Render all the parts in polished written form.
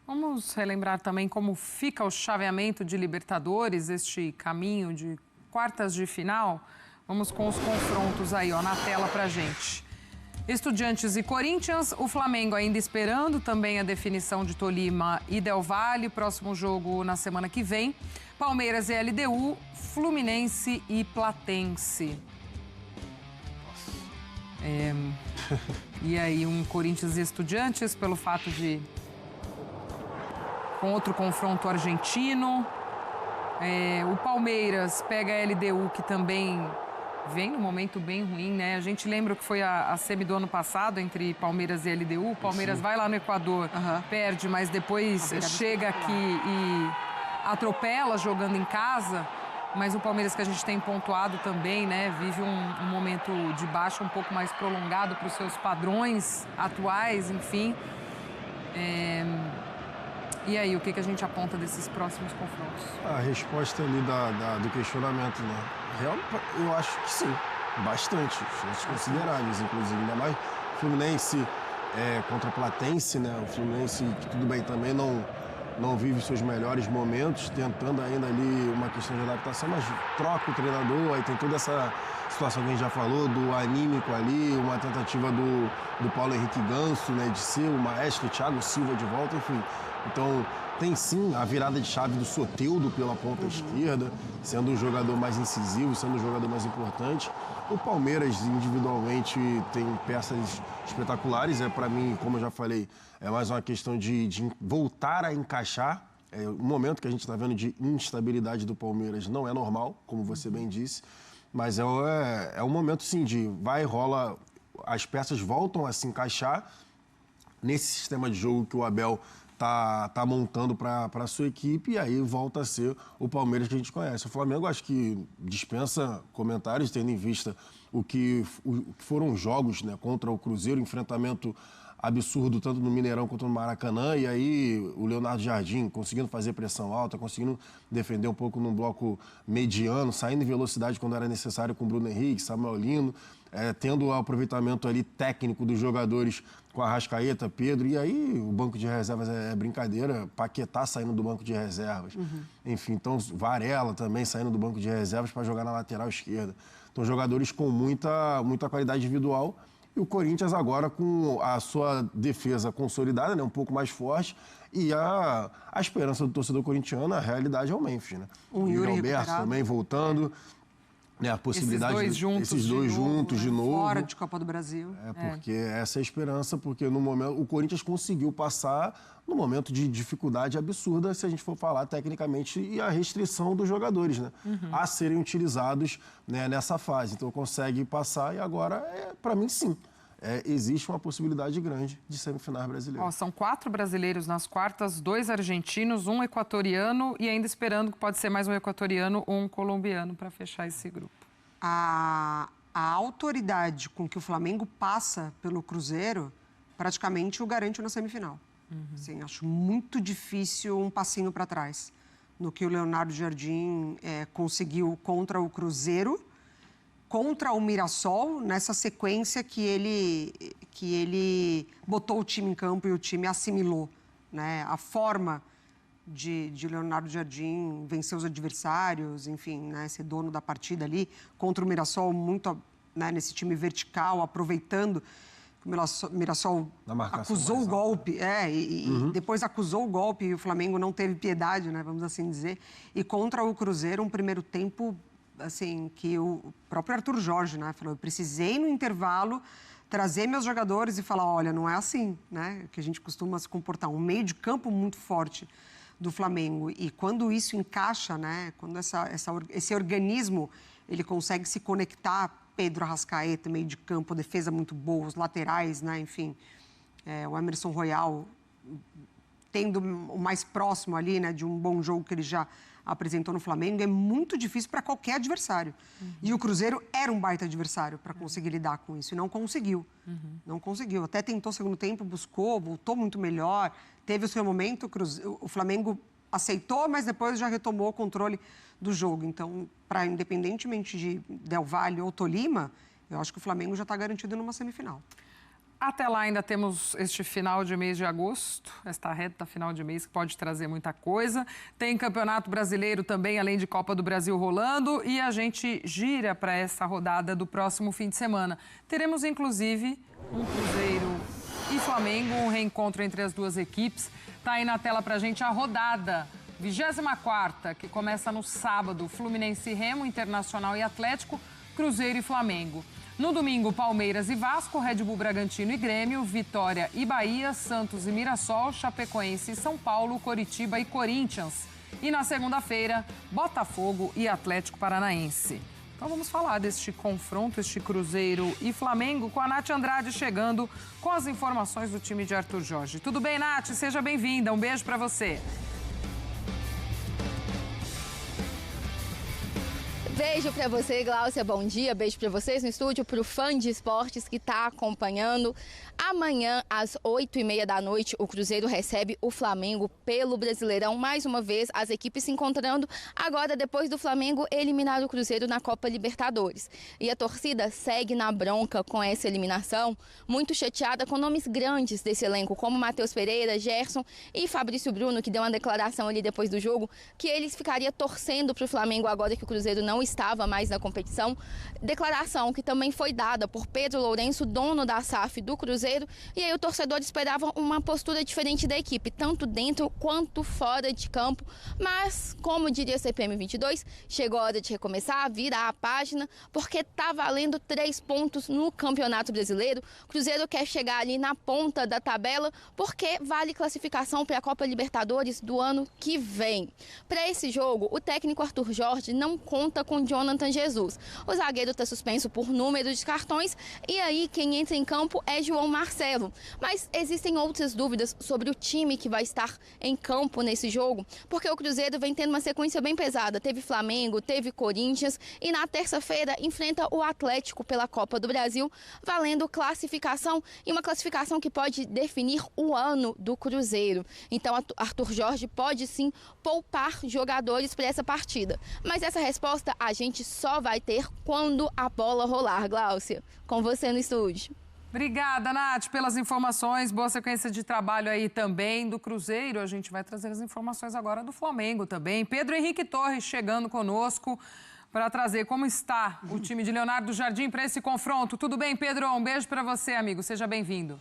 Vamos relembrar também como fica o chaveamento de Libertadores, este caminho de quartas de final. Vamos com os confrontos aí, ó, na tela pra gente. Estudiantes e Corinthians, o Flamengo ainda esperando também a definição de Tolima e Del Valle, próximo jogo na semana que vem. Palmeiras e LDU, Fluminense e Platense. E aí, um Corinthians e Estudiantes, pelo fato de... com outro confronto argentino. O Palmeiras pega a LDU, que também vem num momento bem ruim, né? A gente lembra que foi a semi do ano passado entre Palmeiras e LDU. O Palmeiras vai lá no Equador, perde, mas depois chega aqui e atropela jogando em casa. Mas o Palmeiras, que a gente tem pontuado também, né? Vive um momento de baixa um pouco mais prolongado para os seus padrões atuais, enfim. E aí, o que a gente aponta desses próximos confrontos? A resposta ali do questionamento, né? Eu acho que sim, bastante, chances consideráveis, inclusive, ainda mais Fluminense contra Platense, né? O Fluminense, que tudo bem, também não vive seus melhores momentos, tentando ainda ali uma questão de adaptação, mas troca o treinador, aí tem toda essa situação que a gente já falou, do anímico ali, uma tentativa do Paulo Henrique Ganso, né? De ser o maestro, Thiago Silva de volta, enfim. Então, tem sim a virada de chave do Soteldo pela ponta esquerda, sendo um jogador mais incisivo, sendo um jogador mais importante. O Palmeiras, individualmente, tem peças espetaculares. Para mim, como eu já falei, é mais uma questão de voltar a encaixar. O momento que a gente está vendo de instabilidade do Palmeiras não é normal, como você bem disse. Mas é um momento, sim, de vai e rola, as peças voltam a se encaixar nesse sistema de jogo que o Abel tá montando para a sua equipe, e aí volta a ser o Palmeiras que a gente conhece. O Flamengo, acho que dispensa comentários, tendo em vista o que foram os jogos, né, contra o Cruzeiro, enfrentamento absurdo tanto no Mineirão quanto no Maracanã, e aí o Leonardo Jardim conseguindo fazer pressão alta, conseguindo defender um pouco num bloco mediano, saindo em velocidade quando era necessário com o Bruno Henrique, Samuel Lino, tendo o aproveitamento ali técnico dos jogadores com a Arrascaeta, Pedro, e aí o banco de reservas é brincadeira, Paquetá saindo do banco de reservas, enfim, então Varela também saindo do banco de reservas para jogar na lateral esquerda. Então jogadores com muita qualidade individual. E o Corinthians agora com a sua defesa consolidada, né, um pouco mais forte, e a esperança do torcedor corintiano, a realidade é o Memphis, né? O Yuri Alberto também voltando, né, a possibilidade esses dois juntos de novo. Fora de Copa do Brasil. Porque essa é a esperança, porque no momento o Corinthians conseguiu passar no momento de dificuldade absurda, se a gente for falar tecnicamente, e a restrição dos jogadores, né? A serem utilizados, né, nessa fase. Então consegue passar e agora, para mim, sim. Existe uma possibilidade grande de semifinais brasileiras. São 4 brasileiros nas quartas, 2 argentinos, 1 equatoriano e ainda esperando que pode ser mais um equatoriano ou um colombiano para fechar esse grupo. A autoridade com que o Flamengo passa pelo Cruzeiro praticamente o garante na semifinal. Assim, acho muito difícil um passinho para trás no que o Leonardo Jardim conseguiu contra o Cruzeiro, contra o Mirassol, nessa sequência que ele botou o time em campo e o time assimilou, né? A forma de Leonardo Jardim vencer os adversários, enfim, né? Ser dono da partida ali, contra o Mirassol, muito, né? Nesse time vertical, aproveitando que o Mirassol acusou o golpe, depois acusou o golpe e o Flamengo não teve piedade, né? Vamos assim dizer. E contra o Cruzeiro, um primeiro tempo assim, que o próprio Arthur Jorge, né, falou, eu precisei no intervalo trazer meus jogadores e falar, olha, não é assim, né, que a gente costuma se comportar, um meio de campo muito forte do Flamengo, e quando isso encaixa, né, quando esse organismo, ele consegue se conectar, Pedro Arrascaeta, meio de campo, defesa muito boa, os laterais, né, enfim, o Emerson Royal tendo o mais próximo ali, né, de um bom jogo que ele já apresentou no Flamengo, é muito difícil para qualquer adversário. E o Cruzeiro era um baita adversário para conseguir lidar com isso, e não conseguiu. Não conseguiu. Até tentou segundo tempo, buscou, voltou muito melhor, teve o seu momento, o Flamengo aceitou, mas depois já retomou o controle do jogo. Então, independentemente de Del Valle ou Tolima, eu acho que o Flamengo já está garantido numa semifinal. Até lá ainda temos este final de mês de agosto, esta reta final de mês que pode trazer muita coisa. Tem Campeonato Brasileiro também, além de Copa do Brasil rolando, e a gente gira para essa rodada do próximo fim de semana. Teremos, inclusive, um Cruzeiro e Flamengo, um reencontro entre as duas equipes. Tá aí na tela para a gente a rodada 24ª, que começa no sábado. Fluminense e Remo, Internacional e Atlético, Cruzeiro e Flamengo. No domingo, Palmeiras e Vasco, Red Bull Bragantino e Grêmio, Vitória e Bahia, Santos e Mirassol, Chapecoense e São Paulo, Coritiba e Corinthians. E na segunda-feira, Botafogo e Atlético Paranaense. Então vamos falar deste confronto, este Cruzeiro e Flamengo, com a Nath Andrade chegando com as informações do time de Arthur Jorge. Tudo bem, Nath? Seja bem-vinda. Um beijo para você. Beijo pra você, Gláucia, bom dia. Beijo pra vocês no estúdio, pro fã de esportes que tá acompanhando. Amanhã, às 8h30 da noite, o Cruzeiro recebe o Flamengo pelo Brasileirão. Mais uma vez, as equipes se encontrando agora depois do Flamengo eliminar o Cruzeiro na Copa Libertadores. E a torcida segue na bronca com essa eliminação, muito chateada com nomes grandes desse elenco, como Matheus Pereira, Gerson e Fabrício Bruno, que deu uma declaração ali depois do jogo, que eles ficariam torcendo pro Flamengo agora que o Cruzeiro não estava mais na competição. Declaração que também foi dada por Pedro Lourenço, dono da SAF do Cruzeiro, e aí o torcedor esperava uma postura diferente da equipe, tanto dentro quanto fora de campo, mas, como diria a CPM 22, chegou a hora de recomeçar, virar a página, porque tá valendo 3 pontos no Campeonato Brasileiro. O Cruzeiro quer chegar ali na ponta da tabela, porque vale classificação para a Copa Libertadores do ano que vem. Para esse jogo, o técnico Arthur Jorge não conta com Jonathan Jesus. O zagueiro está suspenso por número de cartões e aí quem entra em campo é João Marcelo. Mas existem outras dúvidas sobre o time que vai estar em campo nesse jogo, porque o Cruzeiro vem tendo uma sequência bem pesada. Teve Flamengo, teve Corinthians e na terça-feira enfrenta o Atlético pela Copa do Brasil, valendo classificação, e uma classificação que pode definir o ano do Cruzeiro. Então Arthur Jorge pode sim poupar jogadores para essa partida. Mas essa resposta a gente só vai ter quando a bola rolar. Gláucia, com você no estúdio. Obrigada, Nath, pelas informações. Boa sequência de trabalho aí também do Cruzeiro. A gente vai trazer as informações agora do Flamengo também. Pedro Henrique Torres chegando conosco para trazer como está o time de Leonardo Jardim para esse confronto. Tudo bem, Pedro? Um beijo para você, amigo. Seja bem-vindo.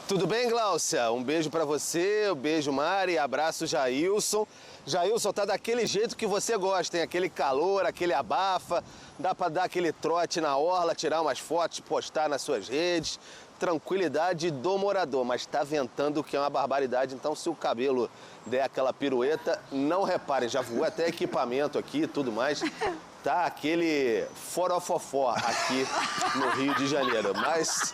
Tudo bem, Gláucia? Um beijo pra você, um beijo, Mari, abraço, Jailson. Jailson, tá daquele jeito que você gosta, tem aquele calor, aquele abafa, dá pra dar aquele trote na orla, tirar umas fotos, postar nas suas redes. Tranquilidade do morador, mas tá ventando, que é uma barbaridade, então se o cabelo der aquela pirueta, não reparem, já voou até equipamento aqui e tudo mais. Tá aquele forofofó aqui no Rio de Janeiro, mas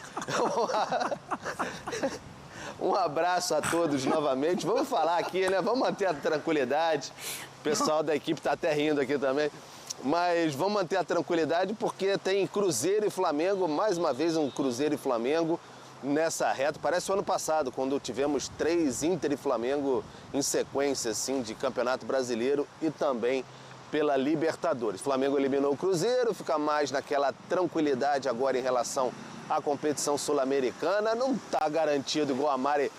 um abraço a todos novamente. Vamos falar aqui, né? Vamos manter a tranquilidade. O pessoal da equipe tá até rindo aqui também. Mas vamos manter a tranquilidade porque tem Cruzeiro e Flamengo, mais uma vez um Cruzeiro e Flamengo nessa reta. Parece o ano passado, quando tivemos 3 Inter e Flamengo em sequência, assim, de Campeonato Brasileiro e também pela Libertadores. O Flamengo eliminou o Cruzeiro, fica mais naquela tranquilidade agora em relação à competição sul-americana. Não está garantido, igual a Mari,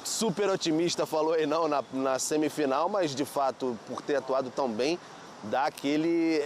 super otimista, falou aí não na semifinal, mas de fato, por ter atuado tão bem, dá aquele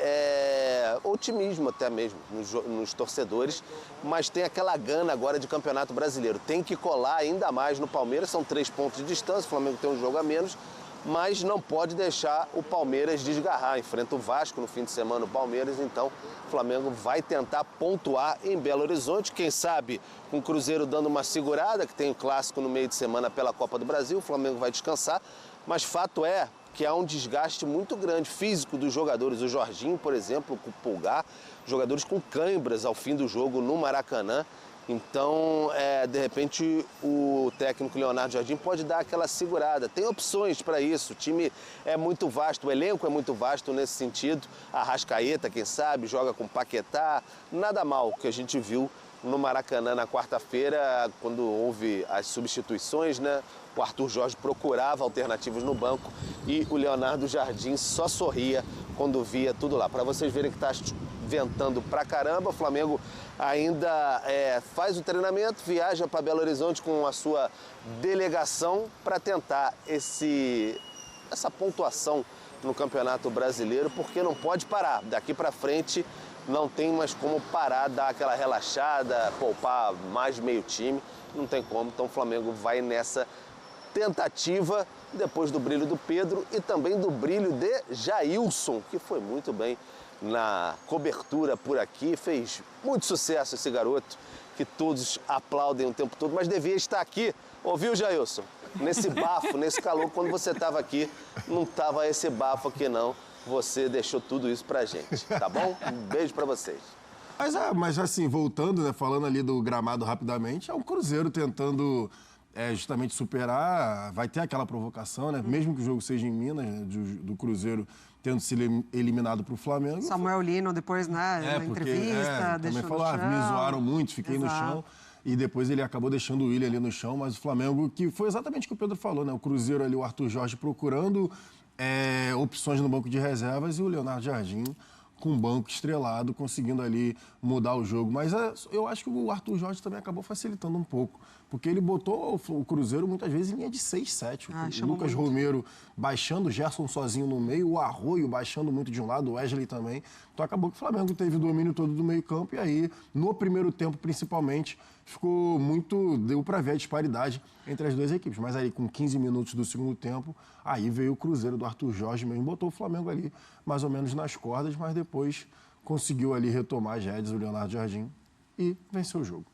otimismo até mesmo nos torcedores, mas tem aquela gana agora de Campeonato Brasileiro. Tem que colar ainda mais no Palmeiras, são 3 pontos de distância, o Flamengo tem um jogo a menos, mas não pode deixar o Palmeiras desgarrar. Enfrenta o Vasco no fim de semana, o Palmeiras, então o Flamengo vai tentar pontuar em Belo Horizonte, quem sabe com o Cruzeiro dando uma segurada, que tem o clássico no meio de semana pela Copa do Brasil, o Flamengo vai descansar, mas fato é que há um desgaste muito grande físico dos jogadores. O Jorginho, por exemplo, com o Pulgar, jogadores com câimbras ao fim do jogo no Maracanã. Então, de repente, o técnico Leonardo Jardim pode dar aquela segurada. Tem opções para isso, o time é muito vasto, o elenco é muito vasto nesse sentido. A Arrascaeta, quem sabe, joga com Paquetá, nada mal que a gente viu no Maracanã na quarta-feira, quando houve as substituições, né? O Arthur Jorge procurava alternativas no banco e o Leonardo Jardim só sorria quando via tudo lá. Para vocês verem que está ventando pra caramba, o Flamengo ainda faz o treinamento, viaja para Belo Horizonte com a sua delegação para tentar essa pontuação no Campeonato Brasileiro, porque não pode parar. Daqui para frente não tem mais como parar, dar aquela relaxada, poupar mais meio time, não tem como. Então o Flamengo vai nessa tentativa, depois do brilho do Pedro e também do brilho de Jailson, que foi muito bem na cobertura por aqui, fez muito sucesso esse garoto, que todos aplaudem o tempo todo, mas devia estar aqui, ouviu, Jailson? Nesse bafo, nesse calor, quando você estava aqui, não estava esse bafo aqui não, você deixou tudo isso pra gente, tá bom? Um beijo pra vocês. Mas assim, voltando, né, falando ali do gramado rapidamente, é um Cruzeiro tentando justamente superar, vai ter aquela provocação, né? Mesmo que o jogo seja em Minas, né, do Cruzeiro tendo sido eliminado para o Flamengo. Samuel Lino depois, né, na entrevista, deixou também falou, me zoaram muito, fiquei no chão. E depois ele acabou deixando o Willian ali no chão, mas o Flamengo, que foi exatamente o que o Pedro falou, né? O Cruzeiro ali, o Arthur Jorge procurando opções no banco de reservas e o Leonardo Jardim com um banco estrelado, conseguindo ali mudar o jogo. Mas eu acho que o Arthur Jorge também acabou facilitando um pouco, porque ele botou o Cruzeiro muitas vezes em linha de 6, 7. O Lucas Romero baixando, o Gerson sozinho no meio, o Arroio baixando muito de um lado, o Wesley também. Então acabou que o Flamengo teve o domínio todo do meio campo e aí, no primeiro tempo principalmente, deu para ver a disparidade entre as duas equipes. Mas aí com 15 minutos do segundo tempo, aí veio o Cruzeiro do Arthur Jorge mesmo, botou o Flamengo ali mais ou menos nas cordas, mas depois conseguiu ali retomar as rédeas, o Leonardo Jardim, e venceu o jogo.